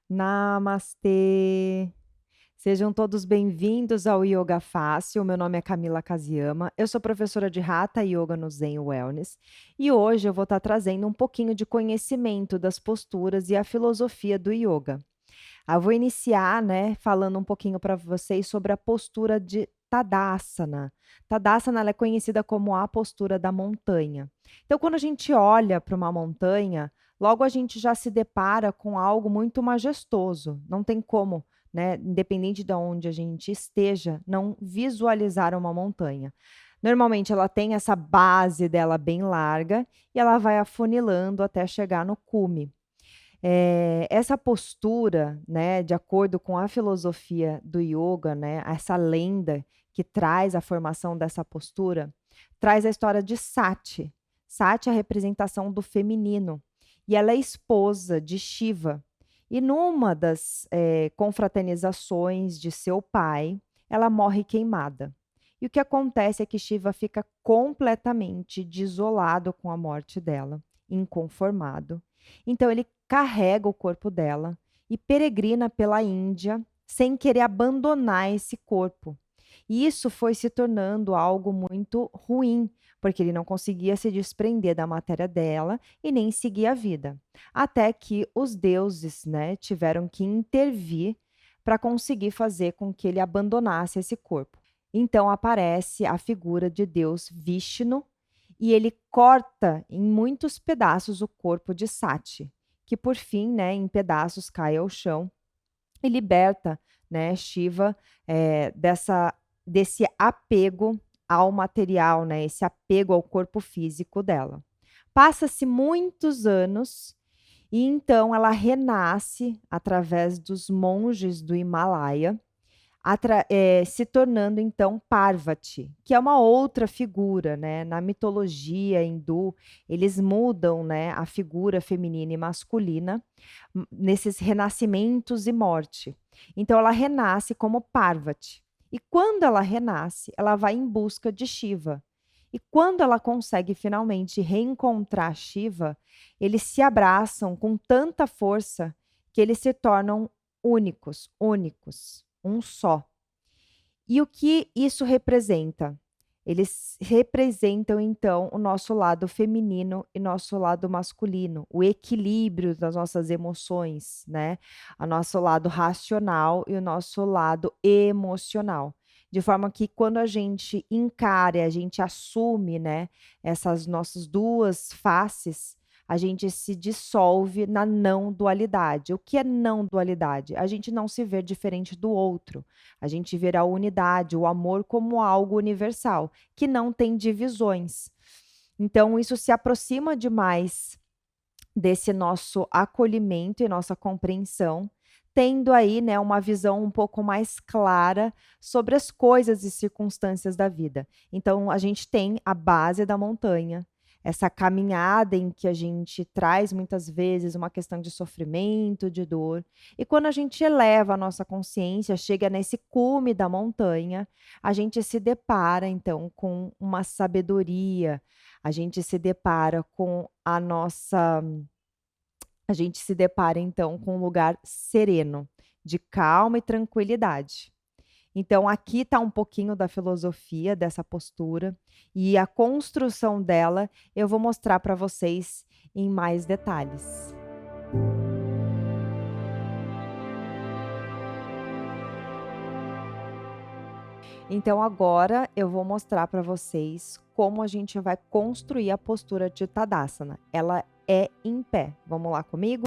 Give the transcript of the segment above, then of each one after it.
Namastê! Sejam todos bem-vindos ao Yoga Fácil. Meu nome é Camila Kasiyama, eu sou professora de Hatha Yoga no Zen Wellness e hoje eu vou estar trazendo um pouquinho de conhecimento das posturas e a filosofia do yoga. Eu vou iniciar, né, falando um pouquinho para vocês sobre a postura de Tadasana. Tadasana ela é conhecida como a postura da montanha. Então, quando a gente olha para uma montanha, logo a gente já se depara com algo muito majestoso. Não tem como, né, independente de onde a gente esteja, não visualizar uma montanha. Normalmente ela tem essa base dela bem larga e ela vai afunilando até chegar no cume. Essa postura, né, de acordo com a filosofia do yoga, né, essa lenda que traz a formação dessa postura, traz a história de Sati. Sati é a representação do feminino e ela é esposa de Shiva. E numa das confraternizações de seu pai, ela morre queimada. E o que acontece é que Shiva fica completamente desolado com a morte dela, inconformado. Então ele carrega o corpo dela e peregrina pela Índia sem querer abandonar esse corpo. E isso foi se tornando algo muito ruim, porque ele não conseguia se desprender da matéria dela e nem seguir a vida. Até que os deuses, né, tiveram que intervir para conseguir fazer com que ele abandonasse esse corpo. Então aparece a figura de Deus Vishnu e ele corta em muitos pedaços o corpo de Sati, que por fim, né, em pedaços cai ao chão e liberta, né, Shiva desse apego ao material, né, esse apego ao corpo físico dela. Passa-se muitos anos e então ela renasce através dos monges do Himalaia se tornando então Parvati, que é uma outra figura, né? Na mitologia hindu, eles mudam, né, a figura feminina e masculina nesses renascimentos e morte. Então ela renasce como Parvati. E quando ela renasce, ela vai em busca de Shiva. E quando ela consegue finalmente reencontrar Shiva, eles se abraçam com tanta força que eles se tornam únicos, um só. E o que isso representa? Eles representam, então, o nosso lado feminino e nosso lado masculino, o equilíbrio das nossas emoções, né? O nosso lado racional e o nosso lado emocional. De forma que quando a gente encara, a gente assume, né, essas nossas duas faces, a gente se dissolve na não dualidade. O que é não dualidade? A gente não se vê diferente do outro. A gente vê a unidade, o amor como algo universal, que não tem divisões. Então, isso se aproxima demais desse nosso acolhimento e nossa compreensão, tendo aí, né, uma visão um pouco mais clara sobre as coisas e circunstâncias da vida. Então, a gente tem a base da montanha, essa caminhada em que a gente traz muitas vezes uma questão de sofrimento, de dor, e quando a gente eleva a nossa consciência, chega nesse cume da montanha, a gente se depara então com uma sabedoria, a gente se depara com a gente se depara então com um lugar sereno, de calma e tranquilidade. Então, aqui está um pouquinho da filosofia dessa postura e a construção dela eu vou mostrar para vocês em mais detalhes. Então, agora eu vou mostrar para vocês como a gente vai construir a postura de Tadasana. Ela é em pé. Vamos lá comigo?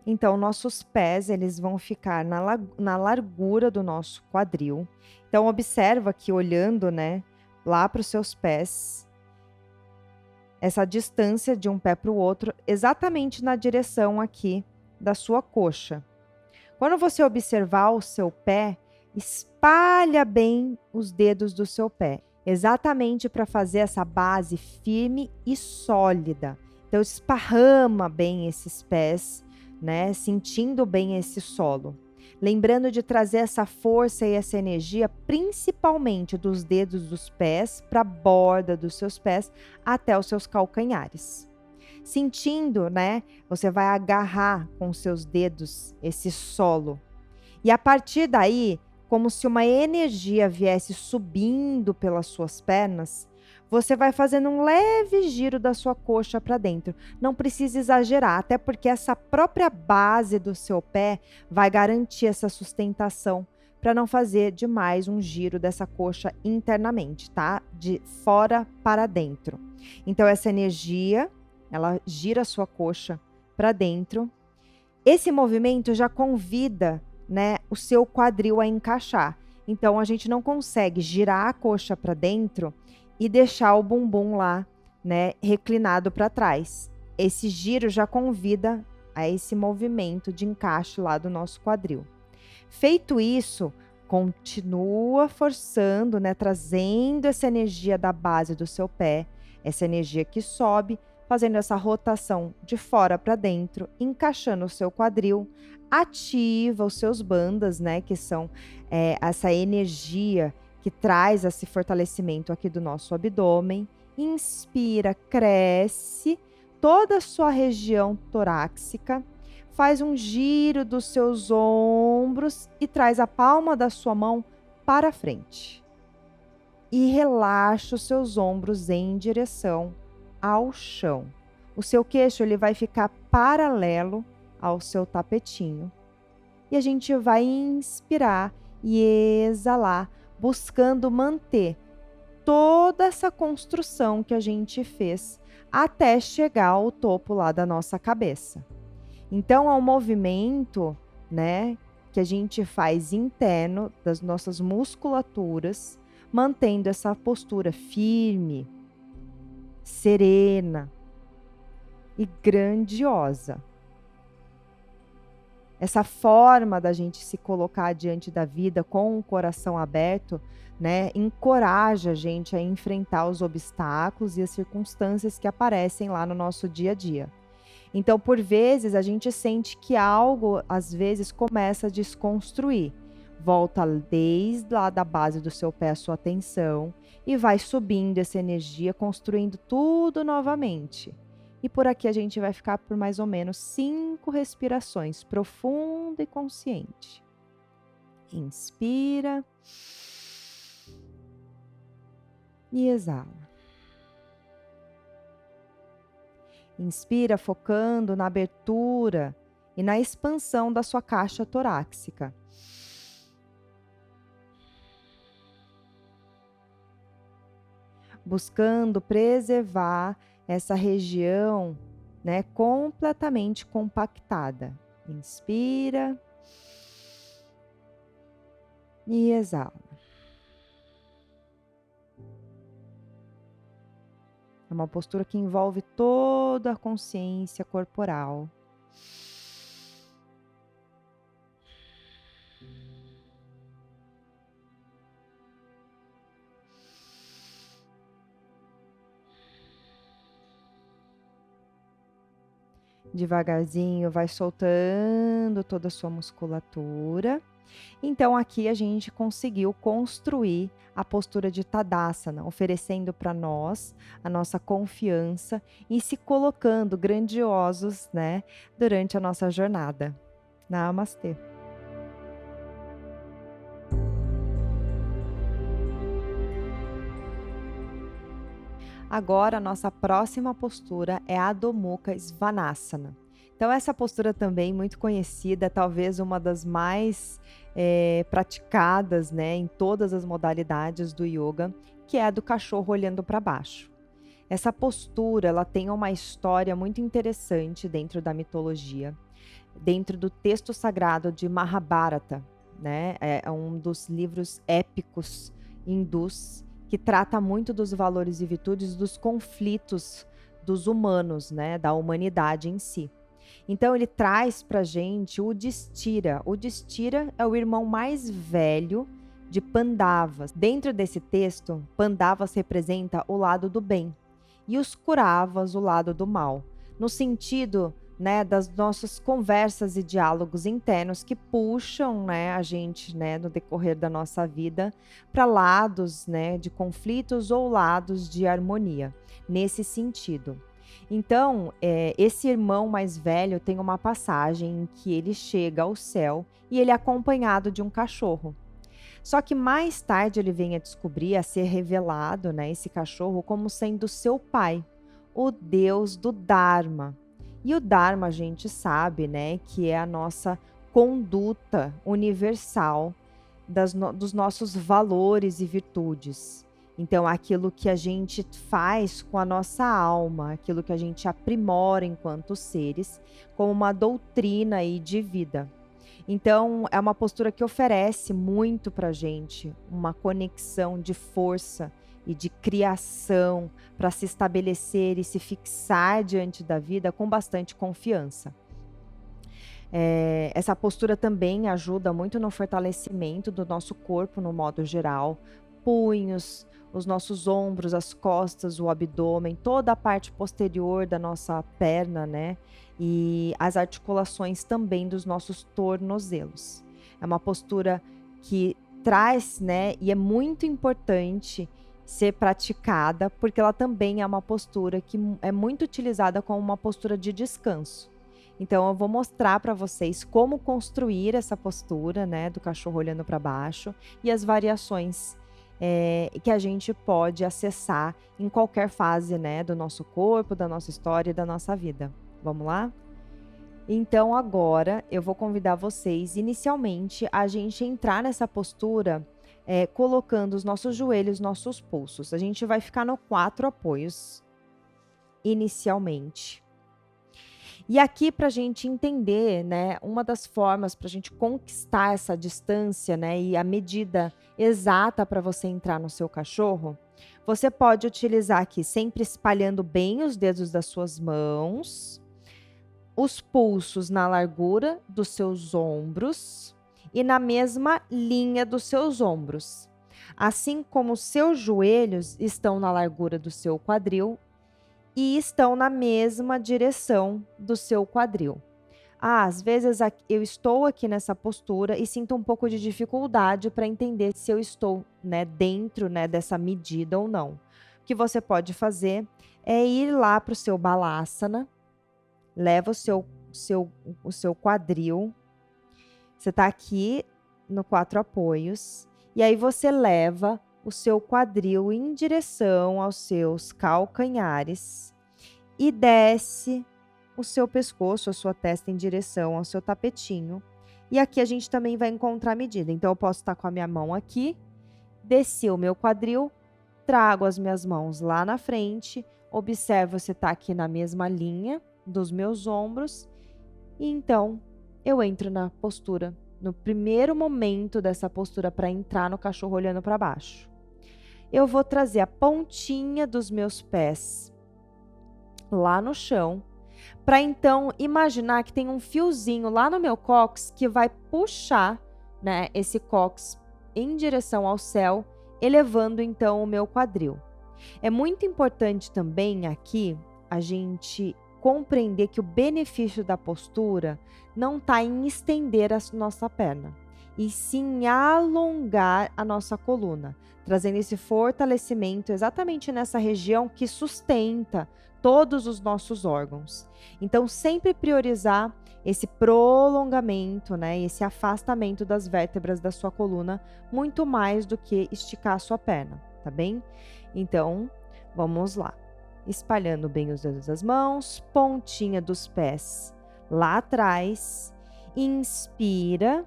Então, nossos pés, eles vão ficar na largura do nosso quadril. Então, observa que olhando, né, lá para os seus pés, essa distância de um pé para o outro, exatamente na direção aqui da sua coxa. Quando você observar o seu pé, espalha bem os dedos do seu pé, exatamente para fazer essa base firme e sólida. Então, esparrama bem esses pés, né? Sentindo bem esse solo. Lembrando de trazer essa força e essa energia, principalmente dos dedos dos pés para a borda dos seus pés até os seus calcanhares. sentindo, né? Você vai agarrar com seus dedos esse solo. E a partir daí, como se uma energia viesse subindo pelas suas pernas, você vai fazendo um leve giro da sua coxa para dentro. Não precisa exagerar, até porque essa própria base do seu pé vai garantir essa sustentação para não fazer demais um giro dessa coxa internamente, tá? De fora para dentro. Então essa energia, ela gira a sua coxa para dentro. Esse movimento já convida, né, o seu quadril a encaixar. Então a gente não consegue girar a coxa para dentro e deixar o bumbum lá, né, reclinado para trás. Esse giro já convida a esse movimento de encaixe lá do nosso quadril. Feito isso, continua forçando, né, trazendo essa energia da base do seu pé, essa energia que sobe, fazendo essa rotação de fora para dentro, encaixando o seu quadril, ativa os seus bandas, né, que são essa energia que traz esse fortalecimento aqui do nosso abdômen. Inspira, cresce toda a sua região torácica, faz um giro dos seus ombros e traz a palma da sua mão para frente. E relaxa os seus ombros em direção ao chão. O seu queixo ele vai ficar paralelo ao seu tapetinho. E a gente vai inspirar e exalar, buscando manter toda essa construção que a gente fez até chegar ao topo lá da nossa cabeça. Então, é um movimento, né, que a gente faz interno das nossas musculaturas, mantendo essa postura firme, serena e grandiosa. Essa forma da gente se colocar diante da vida com o coração aberto, né, encoraja a gente a enfrentar os obstáculos e as circunstâncias que aparecem lá no nosso dia a dia. Então, por vezes, a gente sente que algo, às vezes, começa a desconstruir. Volta desde lá da base do seu pé a sua atenção e vai subindo essa energia, construindo tudo novamente. E por aqui a gente vai ficar por mais ou menos 5 respirações, profunda e consciente. Inspira e exala. Inspira focando na abertura e na expansão da sua caixa torácica. Buscando preservar essa região, né, completamente compactada. Inspira e exala. É uma postura que envolve toda a consciência corporal. Devagarzinho vai soltando toda a sua musculatura. Então aqui a gente conseguiu construir a postura de Tadasana, oferecendo para nós a nossa confiança e se colocando grandiosos, né, durante a nossa jornada. Namastê. Agora, a nossa próxima postura é a Adho Mukha Svanasana. Então, essa postura também muito conhecida, talvez uma das mais praticadas, né, em todas as modalidades do yoga, que é a do cachorro olhando para baixo. Essa postura, ela tem uma história muito interessante dentro da mitologia, dentro do texto sagrado de Mahabharata, né? É um dos livros épicos hindus que trata muito dos valores e virtudes dos conflitos dos humanos, né, da humanidade em si. Então ele traz pra gente o Yudhishthira. O Yudhishthira é o irmão mais velho de Pandavas. Dentro desse texto, Pandavas representa o lado do bem e os Kauravas o lado do mal, no sentido, né, das nossas conversas e diálogos internos que puxam, né, a gente, né, no decorrer da nossa vida para lados, né, de conflitos ou lados de harmonia, nesse sentido. Então, esse irmão mais velho tem uma passagem em que ele chega ao céu e ele é acompanhado de um cachorro. Só que mais tarde ele vem a descobrir, a ser revelado, né, esse cachorro como sendo seu pai, o deus do Dharma. E o Dharma a gente sabe, né, que é a nossa conduta universal dos nossos valores e virtudes. Então, aquilo que a gente faz com a nossa alma, aquilo que a gente aprimora enquanto seres, como uma doutrina aí de vida. Então, é uma postura que oferece muito para a gente uma conexão de força e de criação para se estabelecer e se fixar diante da vida com bastante confiança. Essa postura também ajuda muito no fortalecimento do nosso corpo no modo geral, punhos, os nossos ombros, as costas, o abdômen, toda a parte posterior da nossa perna, né? E as articulações também dos nossos tornozelos. É uma postura que traz, né? E é muito importante ser praticada, porque ela também é uma postura que é muito utilizada como uma postura de descanso. Então, eu vou mostrar para vocês como construir essa postura, né, do cachorro olhando para baixo e as variações que a gente pode acessar em qualquer fase, né, do nosso corpo, da nossa história e da nossa vida. Vamos lá? Então, agora eu vou convidar vocês, inicialmente, a gente entrar nessa postura colocando os nossos joelhos, nossos pulsos. A gente vai ficar no 4 apoios, inicialmente. E aqui para a gente entender, né, uma das formas para a gente conquistar essa distância, né, e a medida exata para você entrar no seu cachorro, você pode utilizar aqui sempre espalhando bem os dedos das suas mãos, os pulsos na largura dos seus ombros e na mesma linha dos seus ombros. Assim como os seus joelhos estão na largura do seu quadril e estão na mesma direção do seu quadril. Às vezes eu estou aqui nessa postura e sinto um pouco de dificuldade para entender se eu estou, né, dentro, né, dessa medida ou não. O que você pode fazer é ir lá para o seu Balasana, leva o seu quadril, você está aqui no 4 apoios, e aí você leva o seu quadril em direção aos seus calcanhares e desce o seu pescoço, a sua testa em direção ao seu tapetinho. E aqui a gente também vai encontrar a medida. Então, eu posso estar com a minha mão aqui, desci o meu quadril, trago as minhas mãos lá na frente, observo se está aqui na mesma linha dos meus ombros, e então eu entro na postura, no primeiro momento dessa postura para entrar no cachorro olhando para baixo. Eu vou trazer a pontinha dos meus pés lá no chão, para então imaginar que tem um fiozinho lá no meu cóccix que vai puxar, né, esse cóccix em direção ao céu, elevando então o meu quadril. É muito importante também aqui a gente compreender que o benefício da postura não está em estender a nossa perna, e sim em alongar a nossa coluna, trazendo esse fortalecimento exatamente nessa região que sustenta todos os nossos órgãos. Então, sempre priorizar esse prolongamento, né, esse afastamento das vértebras da sua coluna, muito mais do que esticar a sua perna, tá bem? Então, vamos lá. Espalhando bem os dedos das mãos, pontinha dos pés lá atrás, inspira.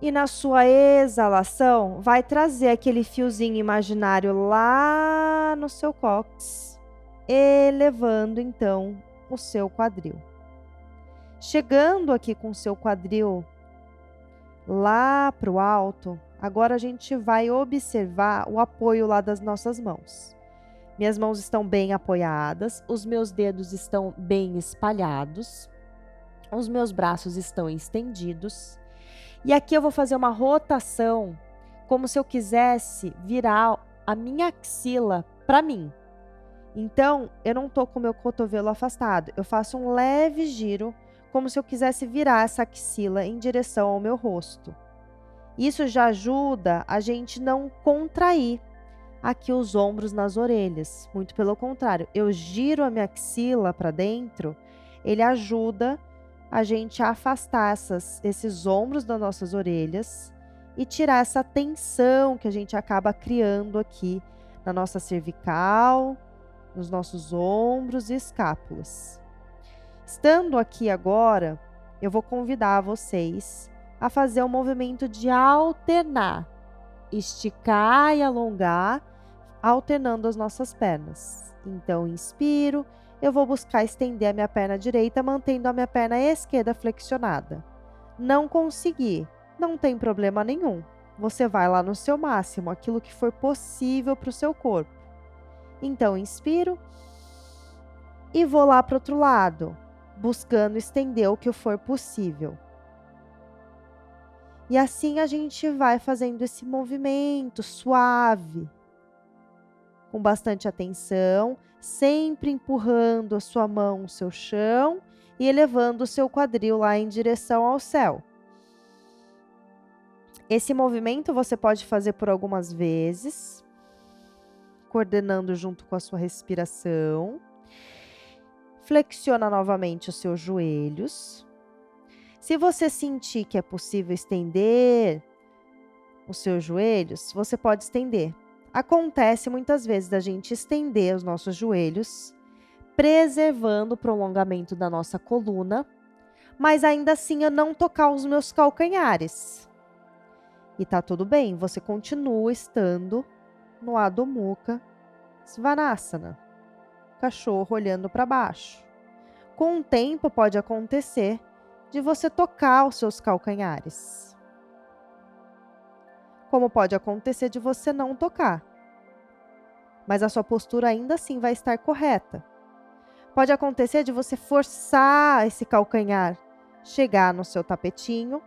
E na sua exalação, vai trazer aquele fiozinho imaginário lá no seu cóccix, elevando então o seu quadril. Chegando aqui com o seu quadril lá para o alto, agora a gente vai observar o apoio lá das nossas mãos. Minhas mãos estão bem apoiadas, os meus dedos estão bem espalhados, os meus braços estão estendidos. E aqui eu vou fazer uma rotação, como se eu quisesse virar a minha axila para mim. Então, eu não estou com o meu cotovelo afastado, eu faço um leve giro, como se eu quisesse virar essa axila em direção ao meu rosto. Isso já ajuda a gente não contrair aqui os ombros nas orelhas. Muito pelo contrário, eu giro a minha axila para dentro, ele ajuda a gente a afastar esses ombros das nossas orelhas e tirar essa tensão que a gente acaba criando aqui na nossa cervical, nos nossos ombros e escápulas. Estando aqui agora, eu vou convidar vocês a fazer o movimento de alternar, esticar e alongar, alternando as nossas pernas. Então, inspiro, eu vou buscar estender a minha perna direita, mantendo a minha perna esquerda flexionada. Não consegui, não tem problema nenhum. Você vai lá no seu máximo, aquilo que for possível para o seu corpo. Então, inspiro e vou lá para o outro lado, buscando estender o que for possível. E assim a gente vai fazendo esse movimento suave, com bastante atenção, sempre empurrando a sua mão no seu chão e elevando o seu quadril lá em direção ao céu. Esse movimento você pode fazer por algumas vezes, coordenando junto com a sua respiração. Flexiona novamente os seus joelhos. Se você sentir que é possível estender os seus joelhos, você pode estender. Acontece muitas vezes da gente estender os nossos joelhos, preservando o prolongamento da nossa coluna, mas ainda assim eu não tocar os meus calcanhares. E tá tudo bem, você continua estando no Adho Mukha Svanasana, cachorro olhando para baixo. Com o tempo pode acontecer de você tocar os seus calcanhares. Como pode acontecer de você não tocar. Mas a sua postura ainda assim vai estar correta. Pode acontecer de você forçar esse calcanhar chegar no seu tapetinho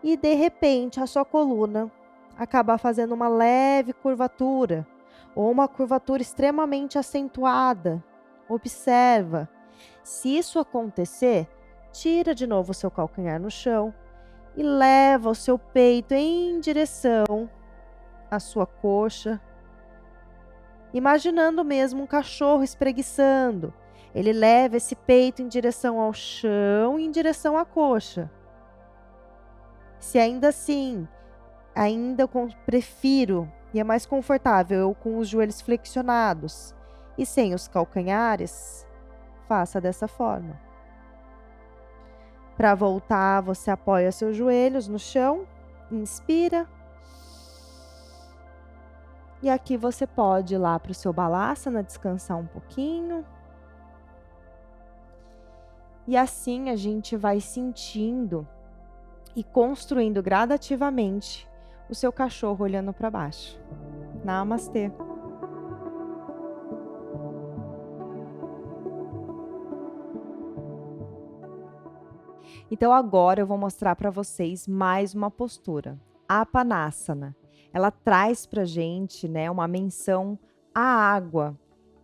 e de repente a sua coluna acabar fazendo uma leve curvatura ou uma curvatura extremamente acentuada. Observa. Se isso acontecer, tira de novo o seu calcanhar no chão e leva o seu peito em direção à sua coxa, imaginando mesmo um cachorro espreguiçando. Ele leva esse peito em direção ao chão e em direção à coxa. Se ainda assim, eu prefiro e é mais confortável eu com os joelhos flexionados e sem os calcanhares, faça dessa forma. Para voltar, você apoia seus joelhos no chão, inspira. E aqui você pode ir lá para o seu Balasana, descansar um pouquinho. E assim a gente vai sentindo e construindo gradativamente o seu cachorro olhando para baixo. Namastê! Então agora eu vou mostrar para vocês mais uma postura, Apanasana. Ela traz para a gente, né, uma menção à água,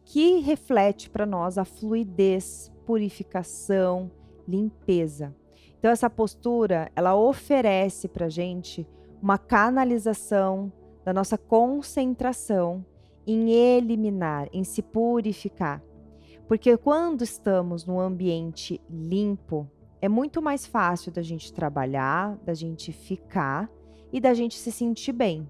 que reflete para nós a fluidez, purificação, limpeza. Então essa postura, ela oferece para a gente uma canalização da nossa concentração em eliminar, em se purificar. Porque quando estamos num ambiente limpo, é muito mais fácil da gente trabalhar, da gente ficar e da gente se sentir bem.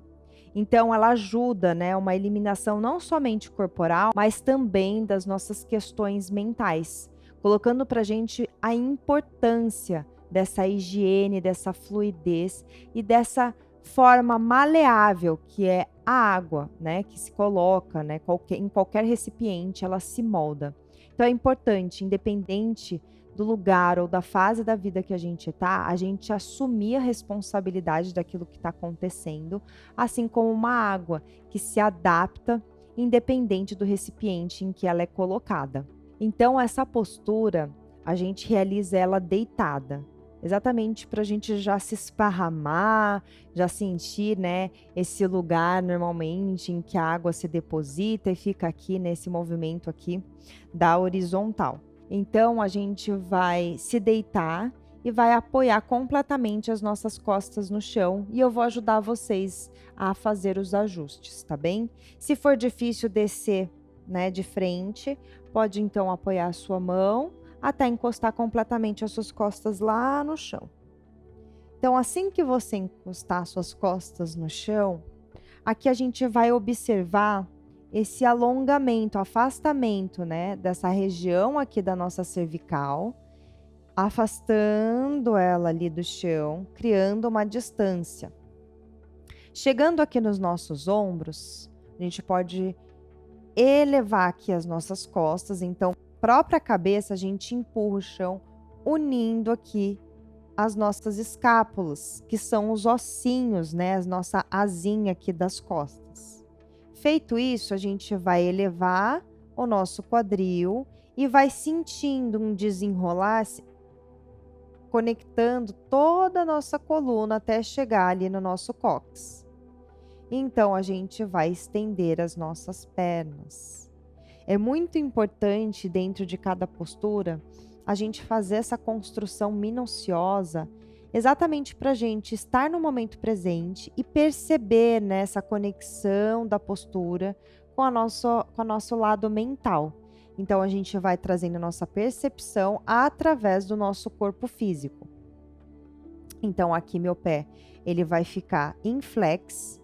Então, ela ajuda, né, uma eliminação não somente corporal, mas também das nossas questões mentais, colocando para a gente a importância dessa higiene, dessa fluidez e dessa forma maleável que é a água, né, que se coloca, né, em qualquer recipiente, ela se molda. Então, é importante, independente do lugar ou da fase da vida que a gente está, a gente assumir a responsabilidade daquilo que está acontecendo, assim como uma água que se adapta independente do recipiente em que ela é colocada. Então, essa postura, a gente realiza ela deitada, exatamente para a gente já se esparramar, já sentir, né, esse lugar normalmente em que a água se deposita e fica aqui nesse movimento aqui da horizontal. Então, a gente vai se deitar e vai apoiar completamente as nossas costas no chão e eu vou ajudar vocês a fazer os ajustes, tá bem? Se for difícil descer, né, de frente, pode então apoiar a sua mão até encostar completamente as suas costas lá no chão. Então, assim que você encostar as suas costas no chão, aqui a gente vai observar esse alongamento, afastamento, né, dessa região aqui da nossa cervical, afastando ela ali do chão, criando uma distância. Chegando aqui nos nossos ombros, a gente pode elevar aqui as nossas costas, então, própria cabeça, a gente empurra o chão, unindo aqui as nossas escápulas, que são os ossinhos, né, a nossa asinha aqui das costas. Feito isso, a gente vai elevar o nosso quadril e vai sentindo um desenrolar, conectando toda a nossa coluna até chegar ali no nosso cóccix. Então, a gente vai estender as nossas pernas. É muito importante, dentro de cada postura, a gente fazer essa construção minuciosa, exatamente para a gente estar no momento presente e perceber, né, essa conexão da postura com o nosso lado mental. Então, a gente vai trazendo nossa percepção através do nosso corpo físico. Então, aqui meu pé, ele vai ficar em flex,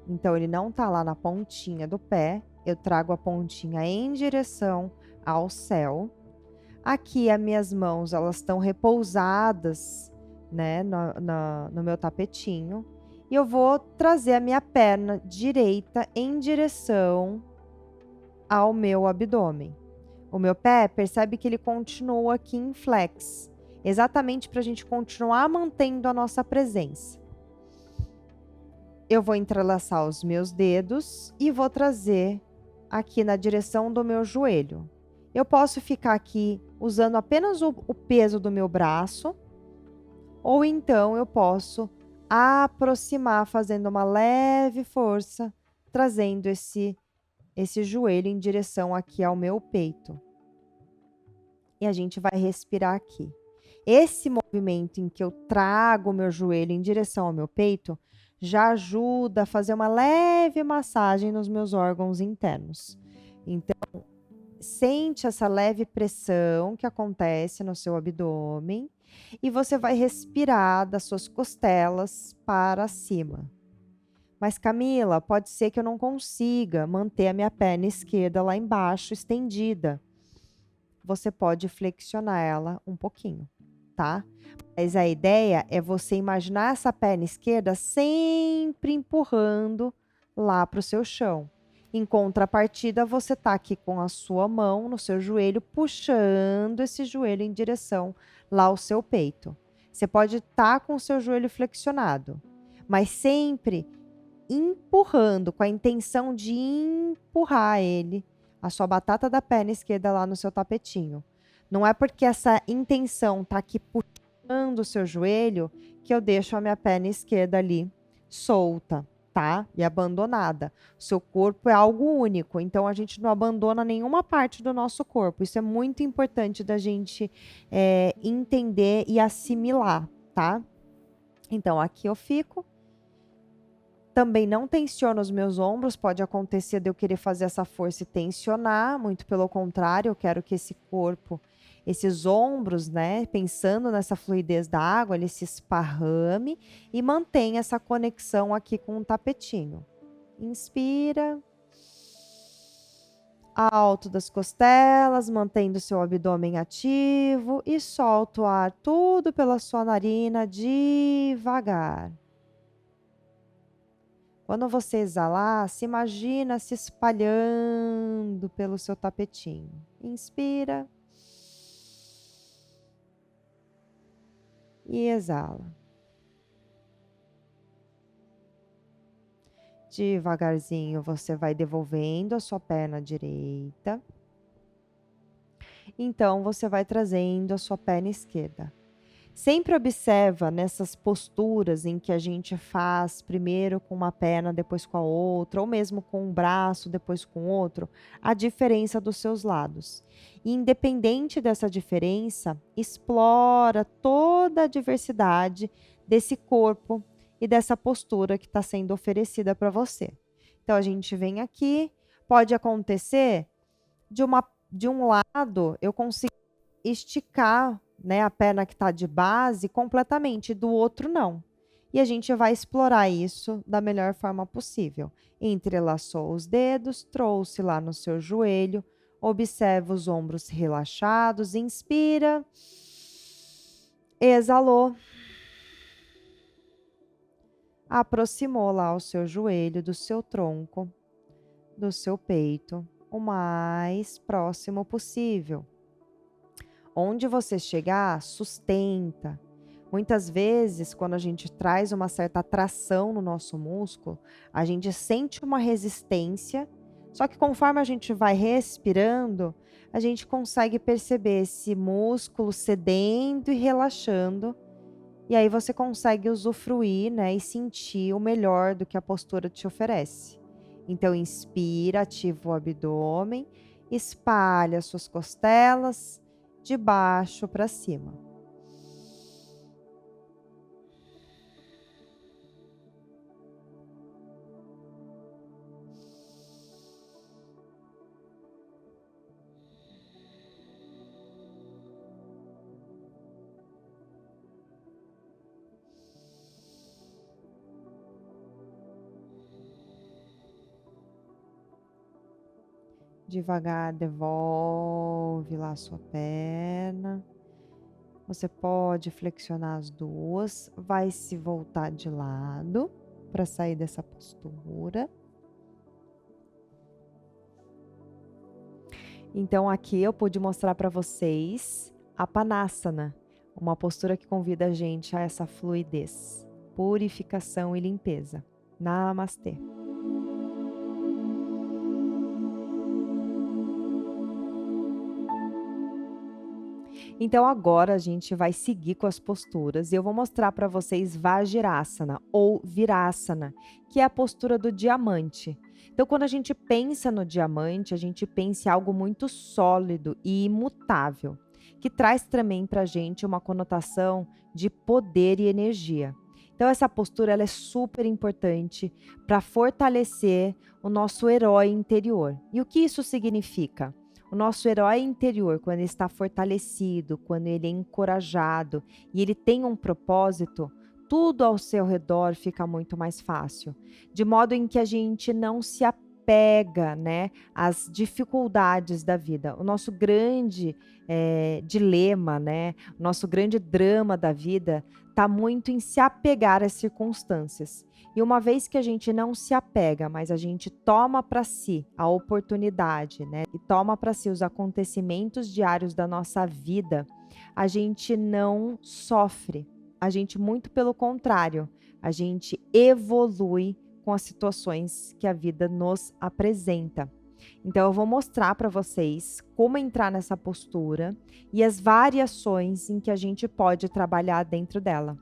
então ele não tá lá na pontinha do pé, eu trago a pontinha em direção ao céu. Aqui as minhas mãos, elas estão repousadas, né, no meu tapetinho. E eu vou trazer a minha perna direita em direção ao meu abdômen. O meu pé, percebe que ele continua aqui em flex, exatamente para a gente continuar mantendo a nossa presença. Eu vou entrelaçar os meus dedos e vou trazer aqui na direção do meu joelho. Eu posso ficar aqui usando apenas o peso do meu braço, ou então eu posso aproximar fazendo uma leve força, trazendo esse joelho em direção aqui ao meu peito. E a gente vai respirar aqui. Esse movimento em que eu trago o meu joelho em direção ao meu peito já ajuda a fazer uma leve massagem nos meus órgãos internos. Então, sente essa leve pressão que acontece no seu abdômen e você vai respirar das suas costelas para cima. Mas, Camila, pode ser que eu não consiga manter a minha perna esquerda lá embaixo estendida. Você pode flexionar ela um pouquinho, tá? Mas a ideia é você imaginar essa perna esquerda sempre empurrando lá para o seu chão. Em contrapartida, você tá aqui com a sua mão no seu joelho, puxando esse joelho em direção lá ao seu peito. Você pode estar com o seu joelho flexionado, mas sempre empurrando, com a intenção de empurrar ele, a sua batata da perna esquerda lá no seu tapetinho. Não é porque essa intenção tá aqui puxando o seu joelho que eu deixo a minha perna esquerda ali solta, tá? E abandonada. O seu corpo é algo único, então a gente não abandona nenhuma parte do nosso corpo. Isso é muito importante da gente entender e assimilar, tá? Então, aqui eu fico. Também não tensiono os meus ombros, pode acontecer de eu querer fazer essa força e tensionar, muito pelo contrário, eu quero que esse corpo, esses ombros, né, pensando nessa fluidez da água, ele se esparrame e mantenha essa conexão aqui com o tapetinho. Inspira. Alto das costelas, mantendo seu abdômen ativo e solta o ar tudo pela sua narina devagar. Quando você exalar, se imagina se espalhando pelo seu tapetinho. Inspira. E exala. Devagarzinho, você vai devolvendo a sua perna direita. Então, você vai trazendo a sua perna esquerda. Sempre observa nessas posturas em que a gente faz primeiro com uma perna, depois com a outra, ou mesmo com um braço, depois com o outro, a diferença dos seus lados. E independente dessa diferença, explora toda a diversidade desse corpo e dessa postura que está sendo oferecida para você. Então a gente vem aqui, pode acontecer de um lado eu consigo esticar, né, a perna que está de base completamente, do outro não. E a gente vai explorar isso da melhor forma possível. Entrelaçou os dedos, trouxe lá no seu joelho, observa os ombros relaxados, inspira, exalou, aproximou lá o seu joelho do seu tronco, do seu peito, o mais próximo possível. Onde você chegar, sustenta. Muitas vezes, quando a gente traz uma certa tração no nosso músculo, a gente sente uma resistência, só que conforme a gente vai respirando, a gente consegue perceber esse músculo cedendo e relaxando, e aí você consegue usufruir, né, e sentir o melhor do que a postura te oferece. Então, inspira, ativa o abdômen, espalha as suas costelas, de baixo para cima. Devagar, devolve lá a sua perna. Você pode flexionar as duas, vai se voltar de lado para sair dessa postura. Então, aqui eu pude mostrar para vocês a Panasana, uma postura que convida a gente a essa fluidez, purificação e limpeza. Namastê! Então agora a gente vai seguir com as posturas e eu vou mostrar para vocês Vajrasana ou Virasana, que é a postura do diamante. Então quando a gente pensa no diamante, a gente pensa em algo muito sólido e imutável, que traz também para a gente uma conotação de poder e energia. Então essa postura ela é super importante para fortalecer o nosso herói interior. E o que isso significa? O nosso herói interior, quando ele está fortalecido, quando ele é encorajado e ele tem um propósito, tudo ao seu redor fica muito mais fácil. De modo em que a gente não se apega, né, às dificuldades da vida. O nosso grande dilema, né, o nosso grande drama da vida está muito em se apegar às circunstâncias. E uma vez que a gente não se apega, mas a gente toma para si a oportunidade, né? E toma para si os acontecimentos diários da nossa vida, a gente não sofre. A gente, muito pelo contrário, a gente evolui com as situações que a vida nos apresenta. Então, eu vou mostrar para vocês como entrar nessa postura e as variações em que a gente pode trabalhar dentro dela.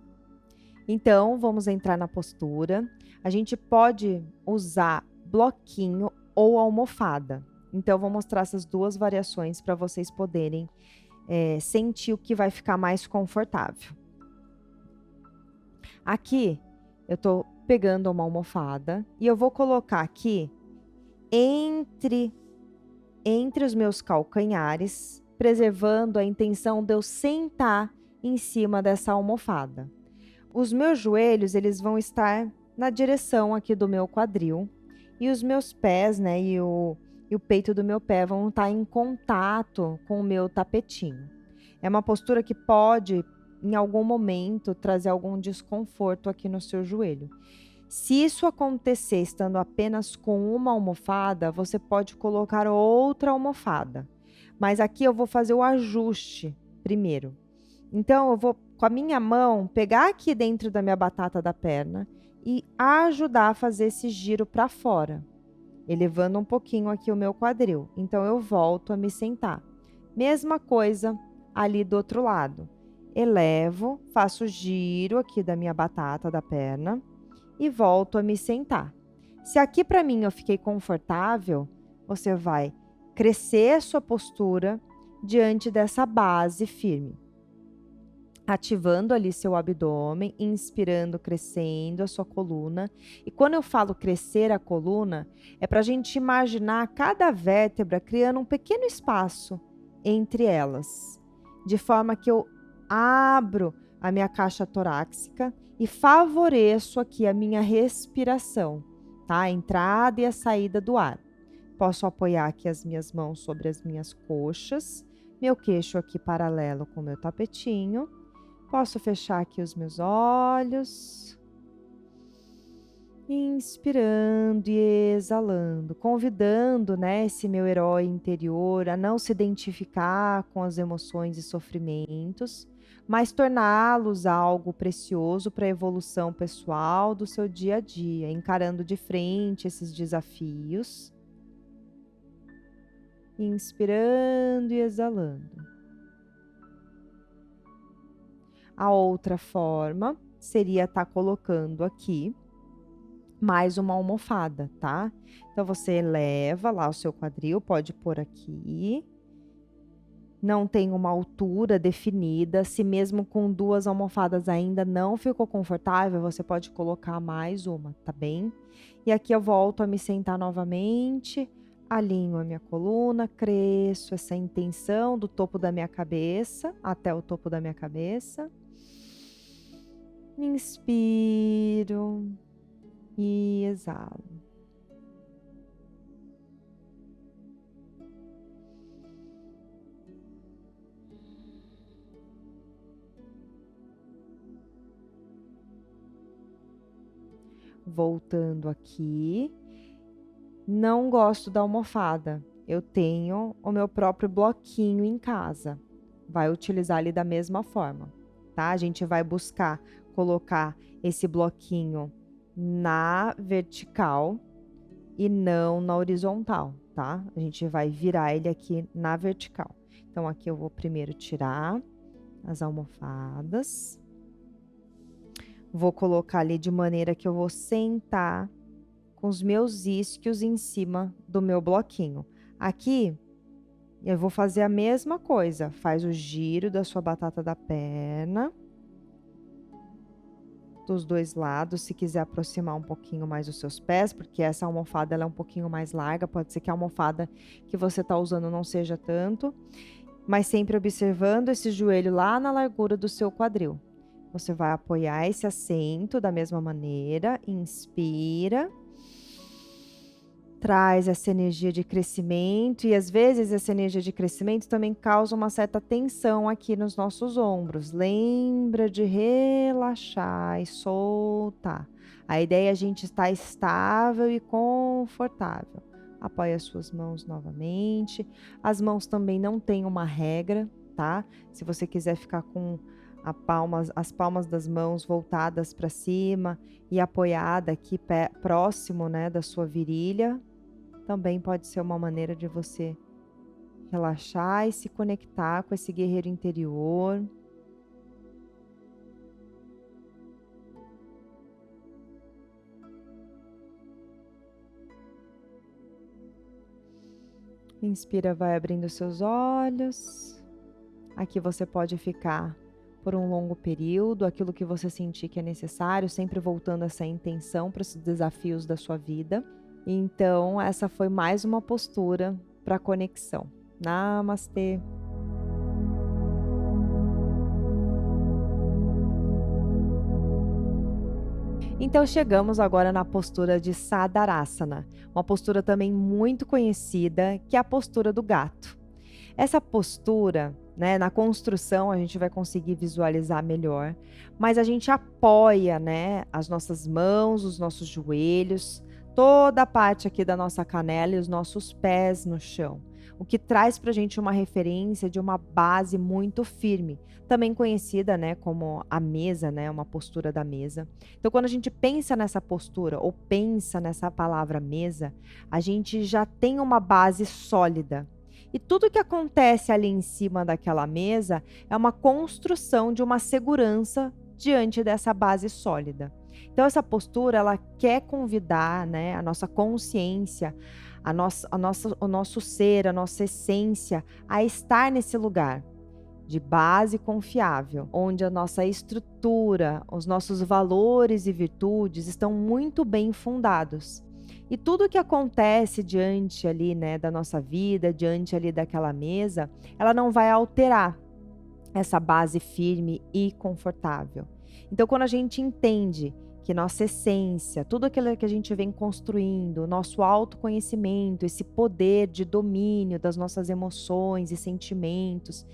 Então, vamos entrar na postura. A gente pode usar bloquinho ou almofada. Então, eu vou mostrar essas duas variações para vocês poderem sentir o que vai ficar mais confortável. Aqui, eu estou pegando uma almofada e eu vou colocar aqui entre os meus calcanhares, preservando a intenção de eu sentar em cima dessa almofada. Os meus joelhos, eles vão estar na direção aqui do meu quadril e os meus pés, né, e o peito do meu pé vão estar em contato com o meu tapetinho. É uma postura que pode, em algum momento, trazer algum desconforto aqui no seu joelho. Se isso acontecer estando apenas com uma almofada, você pode colocar outra almofada. Mas aqui eu vou fazer o ajuste primeiro. Então, eu vou, com a minha mão, pegar aqui dentro da minha batata da perna e ajudar a fazer esse giro para fora, elevando um pouquinho aqui o meu quadril. Então, eu volto a me sentar. Mesma coisa ali do outro lado. elevo, faço o giro aqui da minha batata da perna e volto a me sentar. Se aqui para mim eu fiquei confortável, você vai crescer a sua postura diante dessa base firme, ativando ali seu abdômen, inspirando, crescendo a sua coluna. E quando eu falo crescer a coluna, é para a gente imaginar cada vértebra criando um pequeno espaço entre elas, de forma que eu abro a minha caixa torácica e favoreço aqui a minha respiração, tá? A entrada e a saída do ar. Posso apoiar aqui as minhas mãos sobre as minhas coxas, meu queixo aqui paralelo com o meu tapetinho. Posso fechar aqui os meus olhos, inspirando e exalando, convidando, né, esse meu herói interior a não se identificar com as emoções e sofrimentos, mas torná-los algo precioso para a evolução pessoal do seu dia a dia, encarando de frente esses desafios, inspirando e exalando. A outra forma seria estar colocando aqui mais uma almofada, tá? Então, você eleva lá o seu quadril, pode pôr aqui. Não tem uma altura definida. Se mesmo com 2 almofadas ainda não ficou confortável, você pode colocar mais uma, tá bem? E aqui eu volto a me sentar novamente, alinho a minha coluna, cresço essa intenção do topo da minha cabeça até o topo da minha cabeça. Inspiro e exalo. Voltando aqui, não gosto da almofada. Eu tenho o meu próprio bloquinho em casa. Vai utilizar ali da mesma forma, tá? A gente vai buscar colocar esse bloquinho na vertical e não na horizontal, tá? A gente vai virar ele aqui na vertical. Então, aqui eu vou primeiro tirar as almofadas. Vou colocar ali de maneira que eu vou sentar com os meus isquios em cima do meu bloquinho. Aqui, eu vou fazer a mesma coisa. Faz o giro da sua batata da perna, dos 2 lados, se quiser aproximar um pouquinho mais os seus pés, porque essa almofada ela é um pouquinho mais larga, pode ser que a almofada que você está usando não seja tanto, mas sempre observando esse joelho lá na largura do seu quadril. Você vai apoiar esse assento da mesma maneira, inspira, traz essa energia de crescimento e às vezes essa energia de crescimento também causa uma certa tensão aqui nos nossos ombros. Lembra de relaxar e soltar. A ideia é a gente estar estável e confortável. Apoie as suas mãos novamente. As mãos também não têm uma regra, tá? Se você quiser ficar com as palmas das mãos voltadas para cima e apoiada aqui próximo, né, da sua virilha, também pode ser uma maneira de você relaxar e se conectar com esse guerreiro interior. Inspira, vai abrindo seus olhos. Aqui você pode ficar por um longo período, aquilo que você sentir que é necessário, sempre voltando essa intenção para os desafios da sua vida. Então, essa foi mais uma postura para conexão. Namastê! Então, chegamos agora na postura de Sadarasana, uma postura também muito conhecida, que é a postura do gato. Essa postura, né, na construção a gente vai conseguir visualizar melhor, mas a gente apoia, né, as nossas mãos, os nossos joelhos, toda a parte aqui da nossa canela e os nossos pés no chão, o que traz para a gente uma referência de uma base muito firme, também conhecida, né, como a mesa, né, uma postura da mesa. Então, quando a gente pensa nessa postura ou pensa nessa palavra mesa, a gente já tem uma base sólida. E tudo que acontece ali em cima daquela mesa é uma construção de uma segurança diante dessa base sólida. Então essa postura, ela quer convidar, né, a nossa consciência, o nosso ser, a nossa essência a estar nesse lugar de base confiável, onde a nossa estrutura, os nossos valores e virtudes estão muito bem fundados. E tudo que acontece diante ali, né, da nossa vida, diante ali daquela mesa, ela não vai alterar essa base firme e confortável. Então, quando a gente entende que nossa essência, tudo aquilo que a gente vem construindo, nosso autoconhecimento, esse poder de domínio das nossas emoções e sentimentos,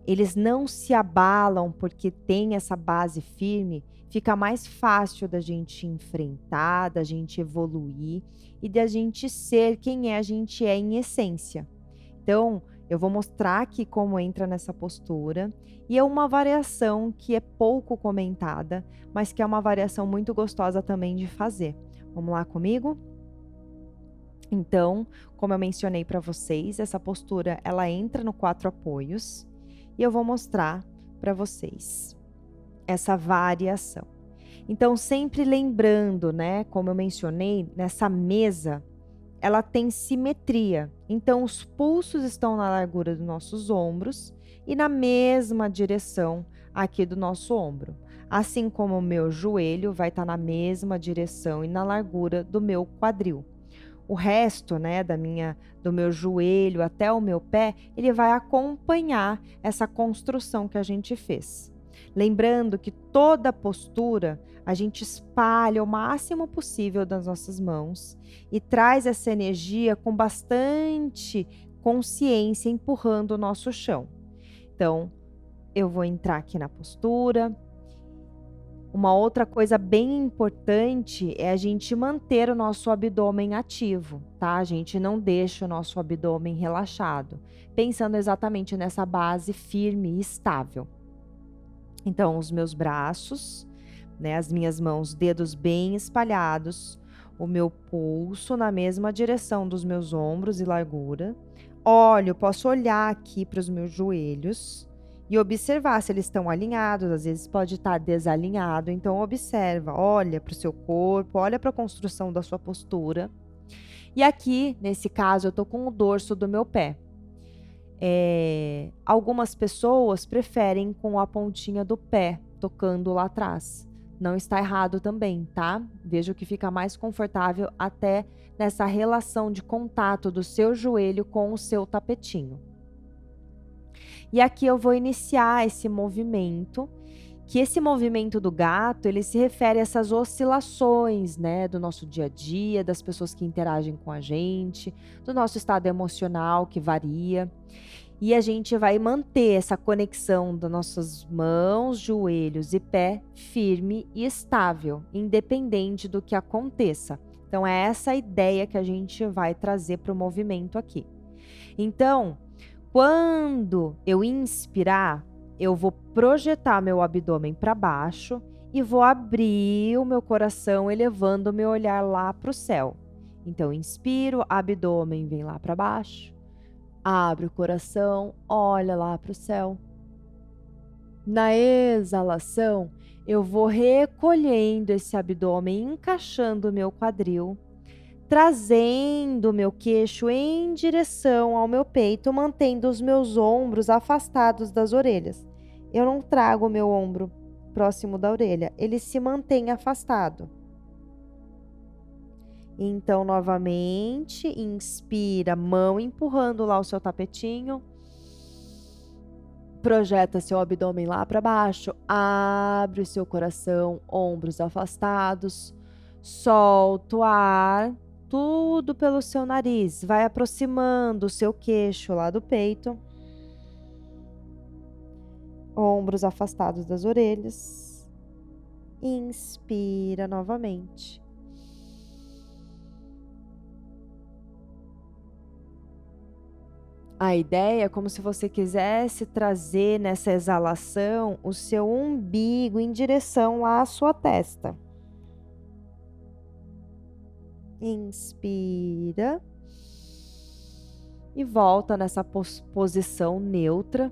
eles não se abalam porque tem essa base firme, fica mais fácil da gente enfrentar, da gente evoluir e da gente ser quem a gente é em essência. Então, eu vou mostrar aqui como entra nessa postura e é uma variação que é pouco comentada, mas que é uma variação muito gostosa também de fazer. Vamos lá comigo? Então, como eu mencionei para vocês, essa postura ela entra no 4 apoios e eu vou mostrar para vocês essa variação. Então, sempre lembrando, né, como eu mencionei, nessa mesa ela tem simetria. Então, os pulsos estão na largura dos nossos ombros e na mesma direção aqui do nosso ombro. Assim como o meu joelho vai estar na mesma direção e na largura do meu quadril. O resto, né, do meu joelho até o meu pé, ele vai acompanhar essa construção que a gente fez. Lembrando que toda postura a gente espalha o máximo possível das nossas mãos e traz essa energia com bastante consciência empurrando o nosso chão. Então, eu vou entrar aqui na postura. Uma outra coisa bem importante é a gente manter o nosso abdômen ativo, tá? A gente não deixa o nosso abdômen relaxado, pensando exatamente nessa base firme e estável. Então, os meus braços, né, as minhas mãos, dedos bem espalhados, o meu pulso na mesma direção dos meus ombros e largura. Posso olhar aqui para os meus joelhos e observar se eles estão alinhados, às vezes pode estar desalinhado, então observa, olha para o seu corpo, olha para a construção da sua postura. E aqui, nesse caso, eu estou com o dorso do meu pé. Algumas pessoas preferem com a pontinha do pé, tocando lá atrás. Não está errado também, tá? Vejo que fica mais confortável até nessa relação de contato do seu joelho com o seu tapetinho. E aqui eu vou iniciar esse movimento, que esse movimento do gato, ele se refere a essas oscilações, né, do nosso dia a dia, das pessoas que interagem com a gente, do nosso estado emocional que varia. E a gente vai manter essa conexão das nossas mãos, joelhos e pé firme e estável, independente do que aconteça. Então, é essa a ideia que a gente vai trazer para o movimento aqui. Então, quando eu inspirar, eu vou projetar meu abdômen para baixo e vou abrir o meu coração, elevando o meu olhar lá para o céu. Então, inspiro, abdômen vem lá para baixo. Abre o coração, olha lá para o céu. Na exalação, eu vou recolhendo esse abdômen, encaixando o meu quadril, trazendo o meu queixo em direção ao meu peito, mantendo os meus ombros afastados das orelhas. Eu não trago o meu ombro próximo da orelha, ele se mantém afastado. Então, novamente, inspira, mão empurrando lá o seu tapetinho. Projeta seu abdômen lá para baixo. Abre o seu coração, ombros afastados. Solta o ar, tudo pelo seu nariz. Vai aproximando o seu queixo lá do peito. Ombros afastados das orelhas. Inspira novamente. A ideia é como se você quisesse trazer nessa exalação o seu umbigo em direção lá à sua testa. Inspira. e volta nessa posição neutra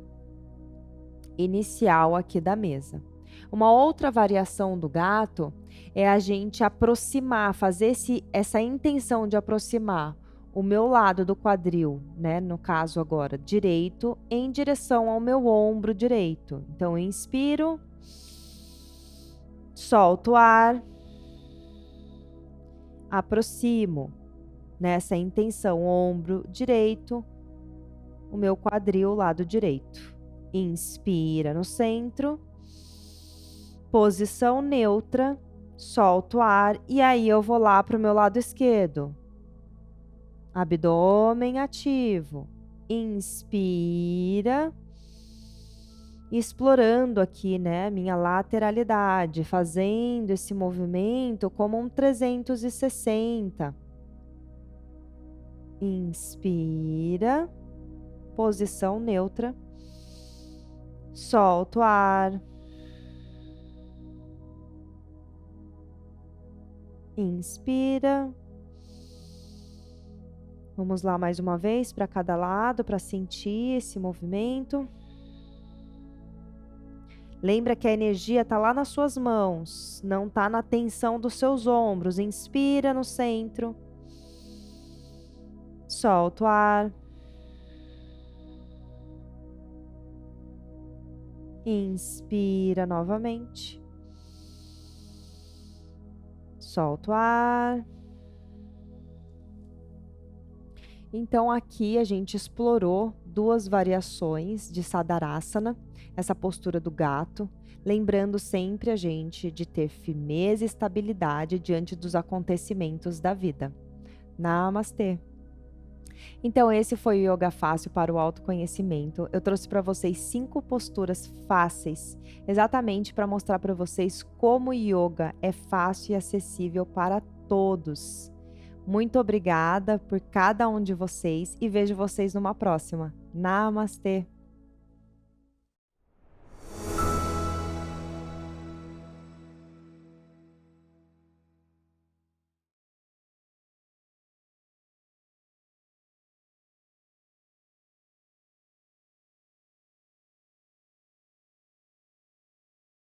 inicial aqui da mesa. Uma outra variação do gato é a gente aproximar, fazer essa intenção de aproximar o meu lado do quadril, né, no caso agora direito, em direção ao meu ombro direito. Então, eu inspiro, solto o ar, aproximo nessa intenção, ombro direito, o meu quadril, lado direito. Inspira no centro, posição neutra, solto o ar e aí eu vou lá para o meu lado esquerdo. Abdômen ativo. Inspira, explorando aqui, né, minha lateralidade, fazendo esse movimento como um 360. Inspira, posição neutra, solta o ar, inspira. Vamos lá mais uma vez para cada lado, para sentir esse movimento. Lembra que a energia está lá nas suas mãos, não está na tensão dos seus ombros. Inspira no centro, solta o ar, inspira novamente, solta o ar. Então, aqui a gente explorou duas variações de Sadarasana, essa postura do gato, lembrando sempre a gente de ter firmeza e estabilidade diante dos acontecimentos da vida. Namastê! Então, esse foi o Yoga Fácil para o Autoconhecimento. Eu trouxe para vocês 5 posturas fáceis, exatamente para mostrar para vocês como o yoga é fácil e acessível para todos. Muito obrigada por cada um de vocês e vejo vocês numa próxima. Namastê!